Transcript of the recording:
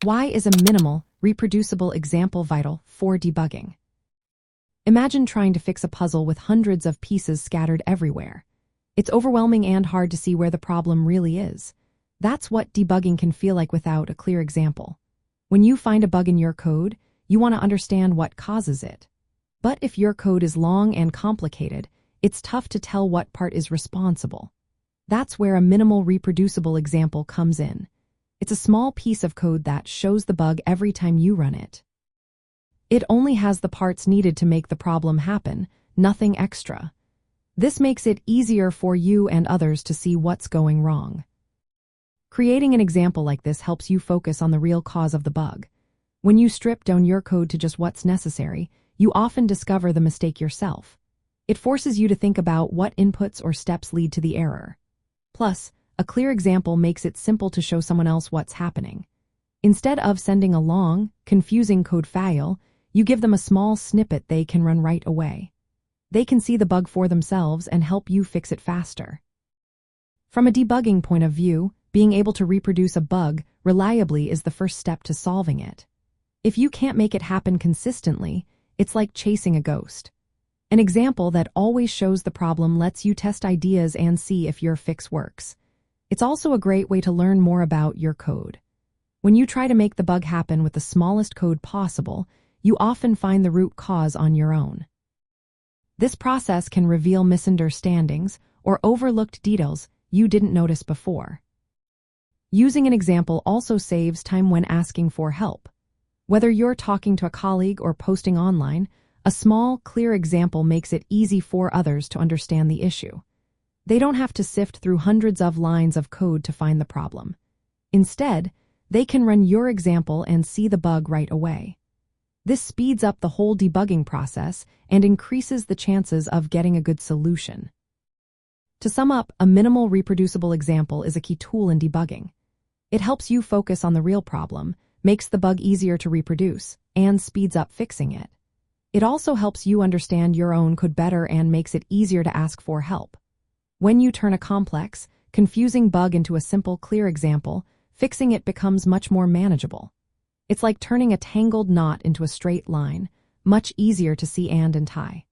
Why is a minimal, reproducible example vital for debugging? Imagine trying to fix a puzzle with hundreds of pieces scattered everywhere. It's overwhelming and hard to see where the problem really is. That's what debugging can feel like without a clear example. When you find a bug in your code, you want to understand what causes it. But if your code is long and complicated, it's tough to tell what part is responsible. That's where a minimal reproducible example comes in. It's a small piece of code that shows the bug every time you run it. It only has the parts needed to make the problem happen, nothing extra. This makes it easier for you and others to see what's going wrong. Creating an example like this helps you focus on the real cause of the bug. When you strip down your code to just what's necessary, you often discover the mistake yourself. It forces you to think about what inputs or steps lead to the error. Plus, a clear example makes it simple to show someone else what's happening. Instead of sending a long, confusing code file, you give them a small snippet they can run right away. They can see the bug for themselves and help you fix it faster. From a debugging point of view, being able to reproduce a bug reliably is the first step to solving it. If you can't make it happen consistently, it's like chasing a ghost. An example that always shows the problem lets you test ideas and see if your fix works. It's also a great way to learn more about your code. When you try to make the bug happen with the smallest code possible, you often find the root cause on your own. This process can reveal misunderstandings or overlooked details you didn't notice before. Using an example also saves time when asking for help. Whether you're talking to a colleague or posting online, a small, clear example makes it easy for others to understand the issue. They don't have to sift through hundreds of lines of code to find the problem. Instead, they can run your example and see the bug right away. This speeds up the whole debugging process and increases the chances of getting a good solution. To sum up, a minimal reproducible example is a key tool in debugging. It helps you focus on the real problem, makes the bug easier to reproduce, and speeds up fixing it. It also helps you understand your own code better and makes it easier to ask for help. When you turn a complex, confusing bug into a simple, clear example, fixing it becomes much more manageable. It's like turning a tangled knot into a straight line, much easier to see and untie.